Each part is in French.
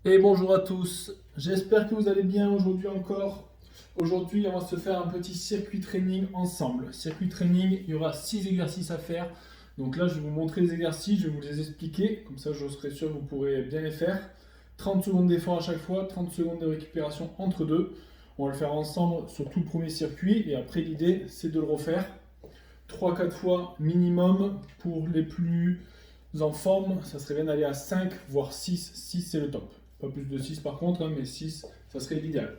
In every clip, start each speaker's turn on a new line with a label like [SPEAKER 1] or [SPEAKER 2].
[SPEAKER 1] Et bonjour à tous, j'espère que vous allez bien aujourd'hui encore. Aujourd'hui, on va se faire un petit circuit training ensemble. Circuit training, il y aura 6 exercices à faire. Donc là, je vais vous montrer les exercices, je vais vous les expliquer, comme ça je serai sûr que vous pourrez bien les faire. 30 secondes d'effort à chaque fois, 30 secondes de récupération entre deux. On va le faire ensemble sur tout le premier circuit et après l'idée c'est de le refaire 3-4 fois minimum pour les plus en forme, ça serait bien d'aller à 5 voire 6. 6 c'est le top. Pas plus de 6 par contre, hein, mais 6 ça serait l'idéal.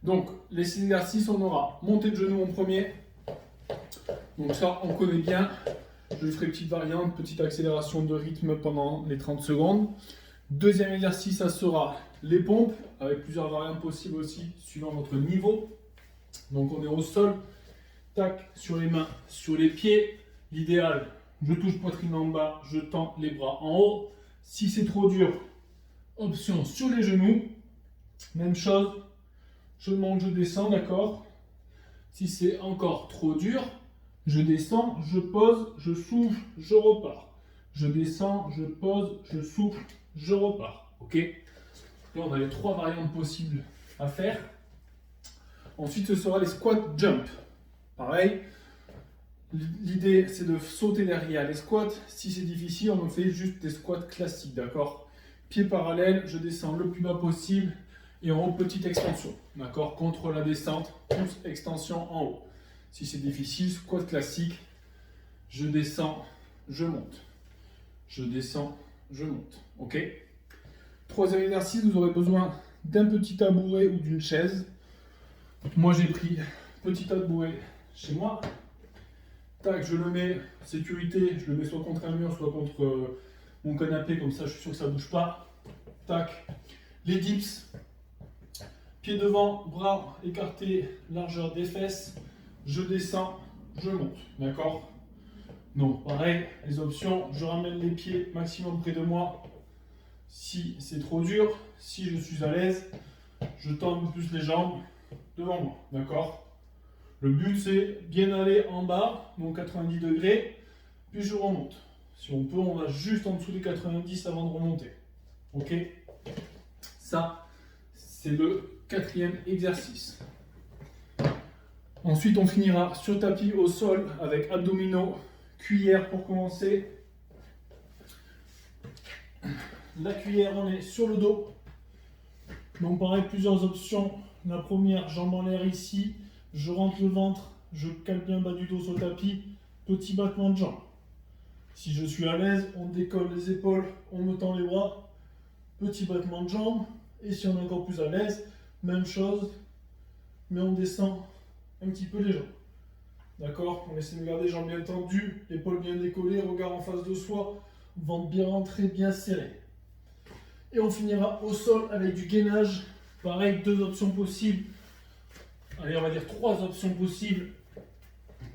[SPEAKER 1] Donc les 6 exercices, on aura montée de genoux en premier. Donc ça on connaît bien. Je ferai une petite variante, petite accélération de rythme pendant les 30 secondes. Deuxième exercice, ça sera les pompes, avec plusieurs variantes possibles aussi, suivant votre niveau. Donc on est au sol, tac, sur les mains, sur les pieds. L'idéal, je touche poitrine en bas, je tends les bras en haut. Si c'est trop dur, option sur les genoux. Même chose, je monte, je descends, d'accord. Si c'est encore trop dur, je descends, je pose, je souffle, je repars. Je descends, je pose, je souffle, je repars. Ok. Là, on a les 3 variantes possibles à faire. Ensuite, ce sera les squat jump. Pareil, l'idée c'est de sauter derrière les squats. Si c'est difficile, on fait juste des squats classiques, d'accord. Pieds parallèles, je descends le plus bas possible et en haut, petite extension, d'accord. Contre la descente, plus extension en haut. Si c'est difficile, squat classique, je descends, je monte. Je descends, je monte, ok. Troisième exercice, vous aurez besoin d'un petit tabouret ou d'une chaise. Moi j'ai pris petit tabouret chez moi. Tac, je le mets, sécurité, je le mets soit contre un mur, soit contre mon canapé, comme ça je suis sûr que ça ne bouge pas. Tac, les dips, pied devant, bras écartés, largeur des fesses, je descends, je monte, d'accord. Non, pareil, les options, je ramène les pieds maximum près de moi. Si c'est trop dur, si je suis à l'aise, je tends un peu plus les jambes devant moi, d'accord. Le but c'est bien aller en bas, donc 90 degrés, puis je remonte. Si on peut, on va juste en dessous des 90 avant de remonter. Ok. Ça, c'est le 4e exercice. Ensuite, on finira sur tapis au sol avec abdominaux, cuillère pour commencer. La cuillère, on est sur le dos. Donc pareil, plusieurs options. La première, jambe en l'air ici, je rentre le ventre, je cale bien le bas du dos sur le tapis, petit battement de jambe. Si je suis à l'aise, on décolle les épaules, on me tend les bras, petit battement de jambe. Et si on est encore plus à l'aise, même chose, mais on descend un petit peu les jambes. D'accord. On essaie de garder jambes bien tendues, épaules bien décollées, regard en face de soi, ventre bien rentré, bien serré. Et on finira au sol avec du gainage. Pareil, 2 options possibles. Allez, on va dire 3 options possibles.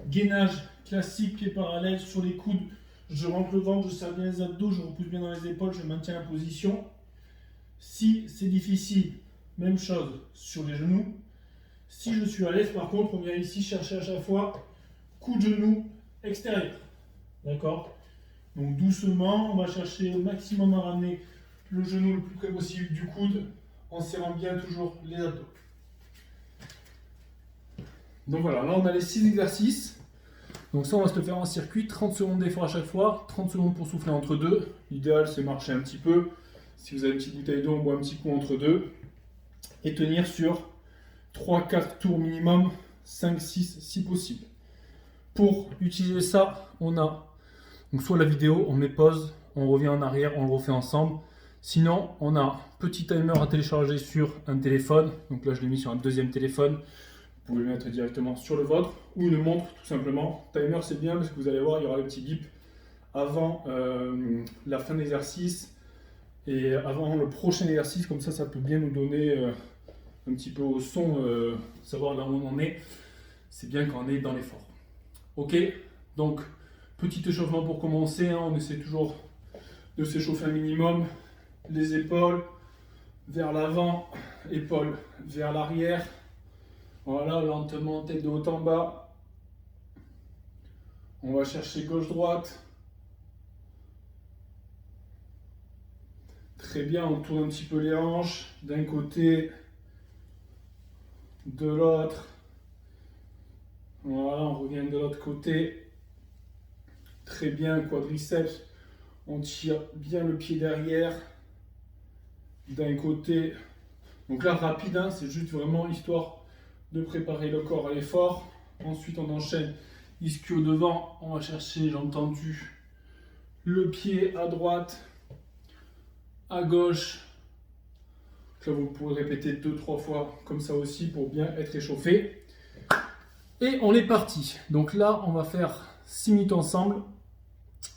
[SPEAKER 1] Gainage classique, pied parallèle sur les coudes. Je rentre le ventre, je serre bien les abdos, je repousse bien dans les épaules, je maintiens la position. Si c'est difficile, même chose sur les genoux. Si je suis à l'aise, par contre, on vient ici chercher à chaque fois coup de genou extérieur. D'accord. Donc doucement, on va chercher au maximum à ramener le genou le plus près possible du coude en serrant bien toujours les abdos. Donc voilà, là on a les 6 exercices. Donc ça on va se le faire en circuit, 30 secondes d'effort à chaque fois, 30 secondes pour souffler entre deux. L'idéal c'est marcher un petit peu. Si vous avez une petite bouteille d'eau, on boit un petit coup entre deux. Et tenir sur 3-4 tours minimum, 5-6 si possible. Pour utiliser ça, on a donc soit la vidéo, on met pause, on revient en arrière, on le refait ensemble. Sinon, on a petit timer à télécharger sur un téléphone. Donc là, je l'ai mis sur un deuxième téléphone. Vous pouvez le mettre directement sur le vôtre ou une montre tout simplement. Timer, c'est bien parce que vous allez voir, il y aura le petit bip avant la fin de l'exercice et avant le prochain exercice. Comme ça peut bien nous donner un petit peu au son, savoir là où on en est. C'est bien quand on est dans l'effort. Ok, donc petit échauffement pour commencer, hein, on essaie toujours de s'échauffer un minimum. Les épaules vers l'avant, épaules vers l'arrière. Voilà, lentement, tête de haut en bas. On va chercher gauche-droite. Très bien, on tourne un petit peu les hanches d'un côté, de l'autre. Voilà, on revient de l'autre côté. Très bien, quadriceps. On tire bien le pied derrière. D'un côté. Donc là, rapide, hein, c'est juste vraiment histoire de préparer le corps à l'effort. Ensuite, on enchaîne ischio devant. On va chercher, j'ai entendu, le pied à droite, à gauche. Là, vous pouvez répéter 2-3 fois comme ça aussi pour bien être échauffé. Et on est parti. Donc là, on va faire 6 minutes ensemble.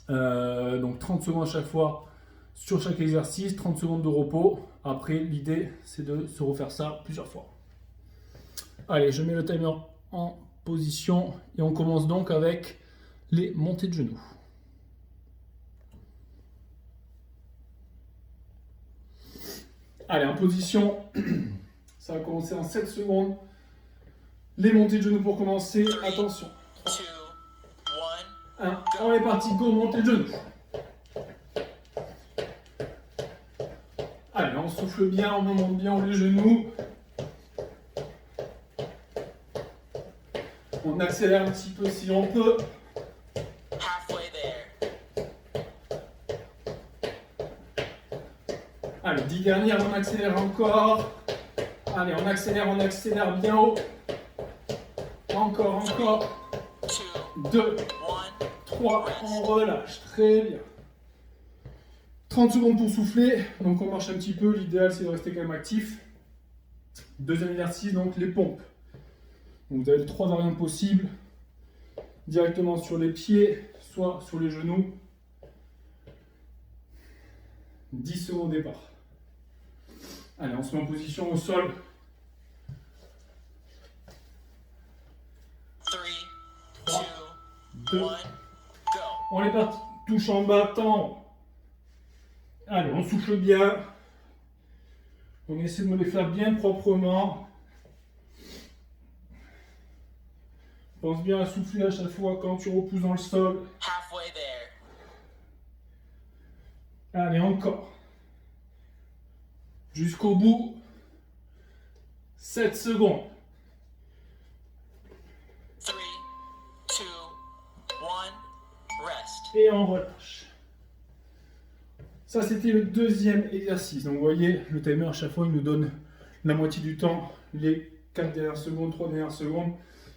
[SPEAKER 1] Donc 30 secondes à chaque fois sur chaque exercice, 30 secondes de repos. Après, l'idée, c'est de se refaire ça plusieurs fois. Allez, je mets le timer en position et on commence donc avec les montées de genoux. Allez, en position, ça va commencer en 7 secondes. Les montées de genoux pour commencer. Attention. 1, on est parti, go, montée de genoux. Allez, on souffle bien, on monte bien les genoux. On accélère un petit peu si on peut. Allez, 10 dernières, on accélère encore. Allez, on accélère bien haut. Encore. 2, 3, on relâche. Très bien. 30 secondes pour souffler. Donc on marche un petit peu. L'idéal, c'est de rester quand même actif. Deuxième exercice, donc les pompes. Donc vous avez 3 variantes possibles. Directement sur les pieds, soit sur les genoux. 10 secondes au départ. Allez, on se met en position au sol. 3, 2, on est parti. Touche en bas, tend. Allez, on souffle bien. On essaie de me les faire bien proprement. Pense bien à souffler à chaque fois quand tu repousses dans le sol. Allez, encore. Jusqu'au bout. 7 secondes. 3, 2, 1, rest. Et on relâche. Ça, c'était le deuxième exercice. Donc, vous voyez, le timer, à chaque fois, il nous donne la moitié du temps, les 4 dernières secondes, 3 dernières secondes.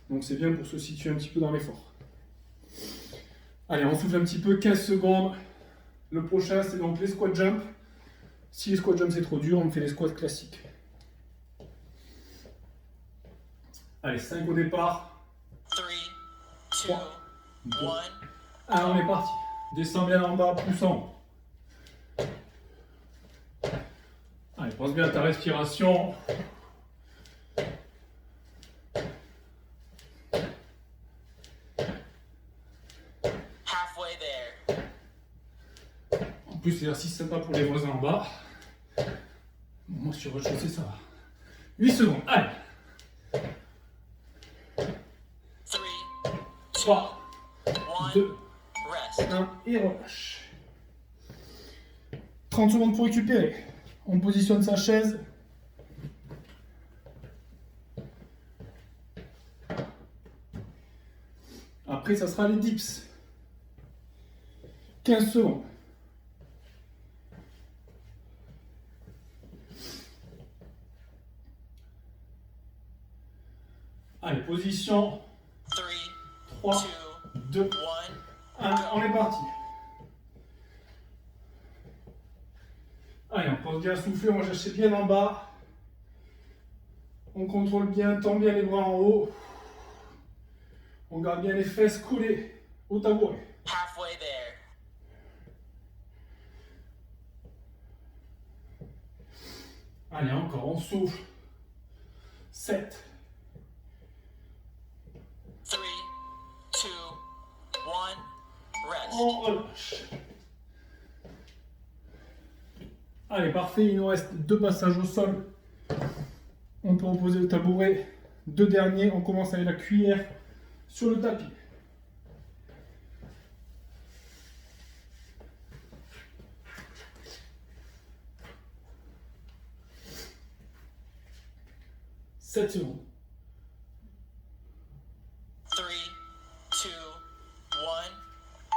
[SPEAKER 1] Donc, c'est bien pour se situer un petit peu dans l'effort. Allez, on souffle un petit peu, 15 secondes. Le prochain, c'est donc les squat jump. Si les squat jump, c'est trop dur, on fait les squats classiques. Allez, 5 au départ. 3, 2, 1, on est parti. Descends bien en bas, pousse en haut. Allez, pense bien à ta respiration. En plus, l'exercice sympa pour les voisins en bas. Moi, sur le rez-de-chaussée, ça va. 8 secondes, allez. 3, 2, 1 et relâche. 30 secondes pour récupérer. On positionne sa chaise. Après, ça sera les dips. 15 secondes. Allez, position. 3, 2, 1, on est parti. Allez, on pense bien à souffler, on va chercher bien en bas. On contrôle bien, tend bien les bras en haut. On garde bien les fesses collées au tabouret. Allez, encore, on souffle. 7. 3, 2, 1, rest. On relâche. Allez, parfait, il nous reste 2 passages au sol. On peut reposer le tabouret. 2 derniers, on commence avec la cuillère sur le tapis. 7 secondes.
[SPEAKER 2] 3, 2, 1,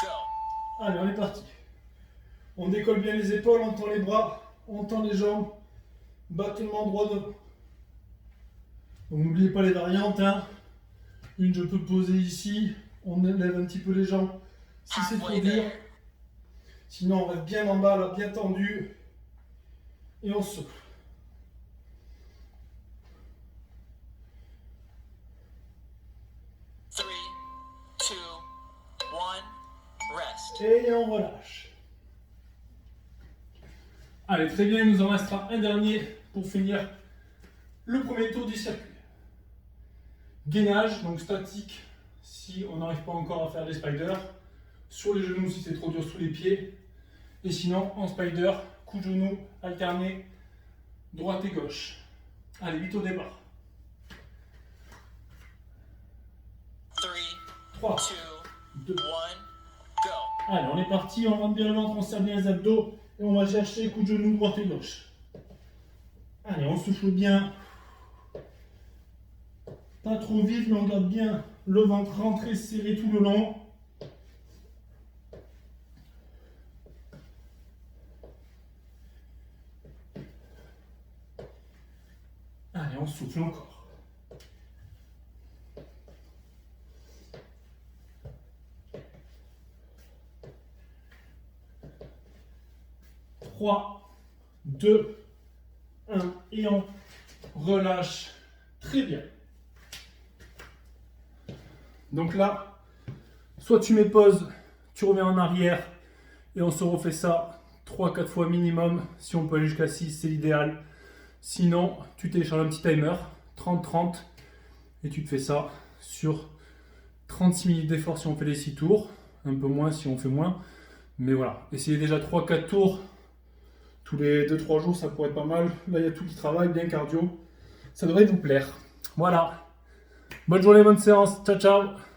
[SPEAKER 2] go.
[SPEAKER 1] Allez, on est parti. On décolle bien les épaules, on tend les bras, on tend les jambes. Battement droit devant. Donc n'oubliez pas les variantes. Hein. Une, je peux poser ici. On lève un petit peu les jambes si c'est trop dur. Sinon, on reste bien en bas, là, bien tendu. Et on souffle. Et on relâche. Allez, très bien, il nous en restera un dernier pour finir le premier tour du circuit. Gainage, donc statique, si on n'arrive pas encore à faire des spiders. Sur les genoux si c'est trop dur sous les pieds. Et sinon, en spider, coup de genou alterné, droite et gauche. Allez, 8 au départ. 3, 2, 1, go. Allez, on est parti, on rentre bien le ventre, on serre bien les abdos et on va chercher coup de genou droite et gauche. Allez, on souffle bien. Pas trop vite, mais on garde bien le ventre rentré, serré tout le long. Allez, on souffle encore. Trois, 2, 1 et on relâche. Très bien. Donc là, soit tu mets pause, tu reviens en arrière et on se refait ça 3-4 fois minimum. Si on peut aller jusqu'à 6, c'est l'idéal. Sinon, tu télécharges un petit timer, 30-30, et tu te fais ça sur 36 minutes d'effort si on fait les 6 tours, un peu moins si on fait moins. Mais voilà, essayez déjà 3-4 tours tous les 2-3 jours, ça pourrait être pas mal. Là, il y a tout qui travaille, bien cardio. Ça devrait vous plaire. Voilà. Bonne journée, bonne séance. Ciao, ciao.